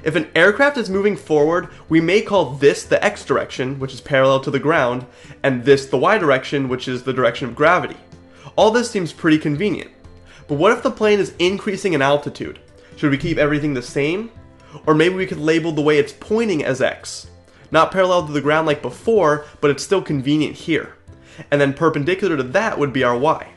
If an aircraft is moving forward, we may call this the x direction, which is parallel to the ground, and this the y direction, which is the direction of gravity. All this seems pretty convenient. But what if the plane is increasing in altitude? Should we keep everything the same? Or maybe we could label the way it's pointing as x. Not parallel to the ground like before, but it's still convenient here. And then perpendicular to that would be our y.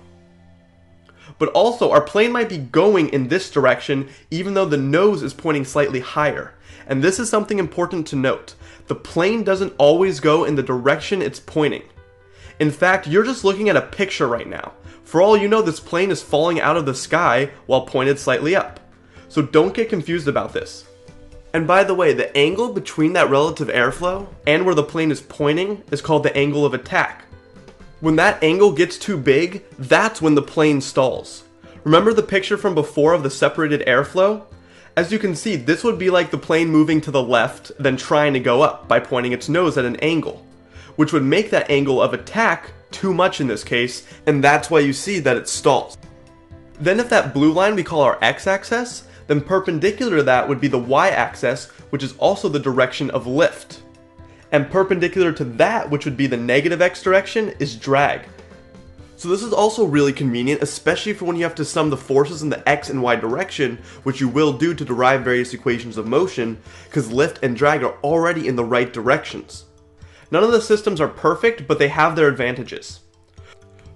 But also, our plane might be going in this direction even though the nose is pointing slightly higher. And this is something important to note. The plane doesn't always go in the direction it's pointing. In fact, you're just looking at a picture right now. For all you know, this plane is falling out of the sky while pointed slightly up. So don't get confused about this. And by the way, the angle between that relative airflow and where the plane is pointing is called the angle of attack. When that angle gets too big, that's when the plane stalls. Remember the picture from before of the separated airflow? As you can see, this would be like the plane moving to the left, then trying to go up by pointing its nose at an angle, which would make that angle of attack too much in this case, and that's why you see that it stalls. Then if that blue line we call our x-axis, then perpendicular to that would be the y-axis, which is also the direction of lift. And perpendicular to that, which would be the negative x direction, is drag. So this is also really convenient, especially for when you have to sum the forces in the x and y direction, which you will do to derive various equations of motion, because lift and drag are already in the right directions. None of the systems are perfect, but they have their advantages.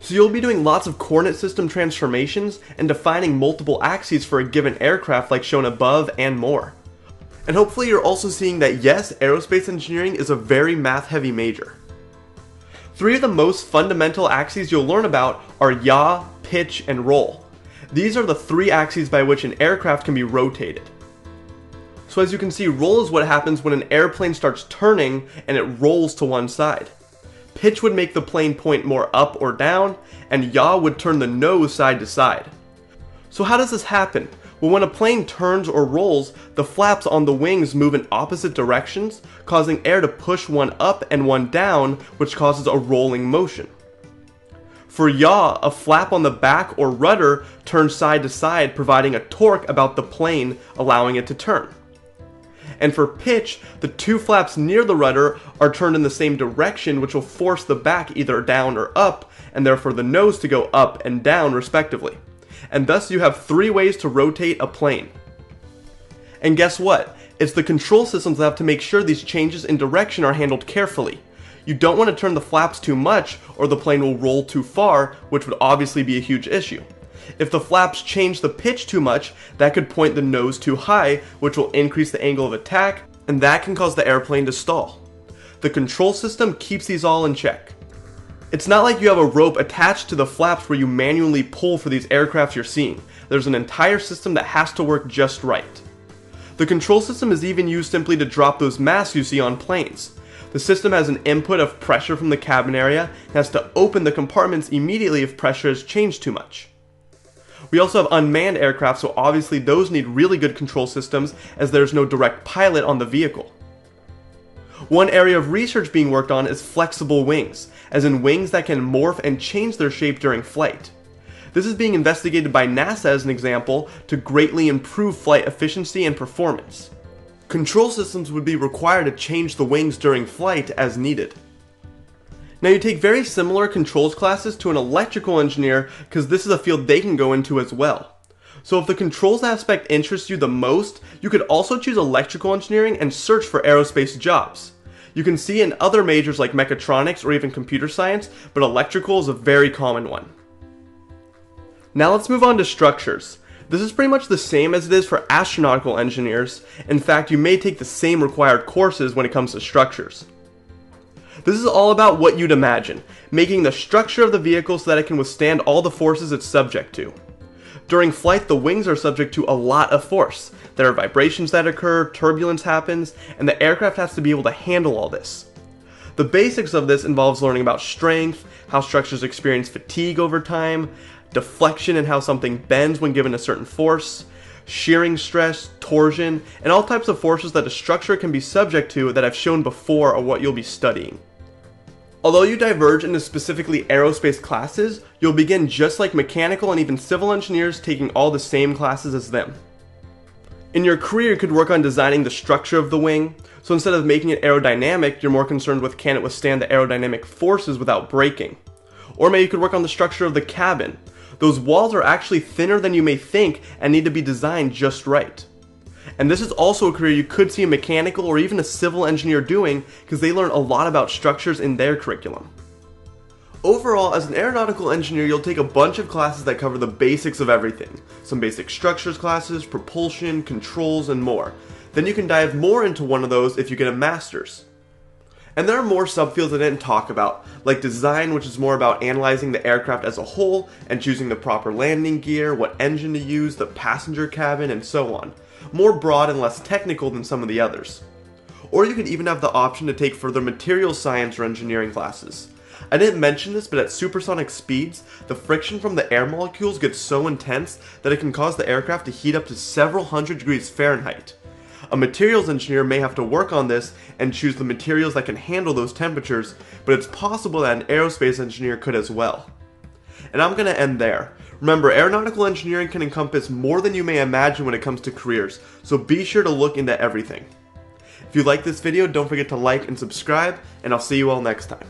So you'll be doing lots of coordinate system transformations and defining multiple axes for a given aircraft like shown above and more. And hopefully you're also seeing that yes, aerospace engineering is a very math-heavy major. Three of the most fundamental axes you'll learn about are yaw, pitch, and roll. These are the three axes by which an aircraft can be rotated. So as you can see, roll is what happens when an airplane starts turning and it rolls to one side. Pitch would make the plane point more up or down, and yaw would turn the nose side to side. So how does this happen? Well, when a plane turns or rolls, the flaps on the wings move in opposite directions, causing air to push one up and one down, which causes a rolling motion. For yaw, a flap on the back or rudder turns side to side, providing a torque about the plane, allowing it to turn. And for pitch, the two flaps near the rudder are turned in the same direction, which will force the back either down or up, and therefore the nose to go up and down respectively. And thus you have three ways to rotate a plane. And guess what? It's the control systems that have to make sure these changes in direction are handled carefully. You don't want to turn the flaps too much or the plane will roll too far, which would obviously be a huge issue. If the flaps change the pitch too much, that could point the nose too high, which will increase the angle of attack, and that can cause the airplane to stall. The control system keeps these all in check. It's not like you have a rope attached to the flaps where you manually pull for these aircrafts you're seeing. There's an entire system that has to work just right. The control system is even used simply to drop those masks you see on planes. The system has an input of pressure from the cabin area and has to open the compartments immediately if pressure has changed too much. We also have unmanned aircraft, so obviously those need really good control systems as there's no direct pilot on the vehicle. One area of research being worked on is flexible wings, as in wings that can morph and change their shape during flight. This is being investigated by NASA as an example to greatly improve flight efficiency and performance. Control systems would be required to change the wings during flight as needed. Now you take very similar controls classes to an electrical engineer because this is a field they can go into as well. So if the controls aspect interests you the most, you could also choose electrical engineering and search for aerospace jobs. You can see in other majors like mechatronics or even computer science, but electrical is a very common one. Now let's move on to structures. This is pretty much the same as it is for astronautical engineers. In fact, you may take the same required courses when it comes to structures. This is all about what you'd imagine, making the structure of the vehicle so that it can withstand all the forces it's subject to. During flight, the wings are subject to a lot of force. There are vibrations that occur, turbulence happens, and the aircraft has to be able to handle all this. The basics of this involves learning about strength, how structures experience fatigue over time, deflection and how something bends when given a certain force, shearing stress, torsion, and all types of forces that a structure can be subject to that I've shown before or what you'll be studying. Although you diverge into specifically aerospace classes, you'll begin just like mechanical and even civil engineers taking all the same classes as them. In your career, you could work on designing the structure of the wing, so instead of making it aerodynamic, you're more concerned with can it withstand the aerodynamic forces without breaking. Or maybe you could work on the structure of the cabin. Those walls are actually thinner than you may think and need to be designed just right. And this is also a career you could see a mechanical or even a civil engineer doing because they learn a lot about structures in their curriculum. Overall, as an aeronautical engineer, you'll take a bunch of classes that cover the basics of everything. Some basic structures classes, propulsion, controls, and more. Then you can dive more into one of those if you get a master's. And there are more subfields I didn't talk about, like design, which is more about analyzing the aircraft as a whole and choosing the proper landing gear, what engine to use, the passenger cabin, and so on. More broad and less technical than some of the others. Or you could even have the option to take further materials science or engineering classes. I didn't mention this, but at supersonic speeds, the friction from the air molecules gets so intense that it can cause the aircraft to heat up to several hundred degrees Fahrenheit. A materials engineer may have to work on this and choose the materials that can handle those temperatures, but it's possible that an aerospace engineer could as well. And I'm going to end there. Remember, aeronautical engineering can encompass more than you may imagine when it comes to careers, so be sure to look into everything. If you like this video, don't forget to like and subscribe, and I'll see you all next time.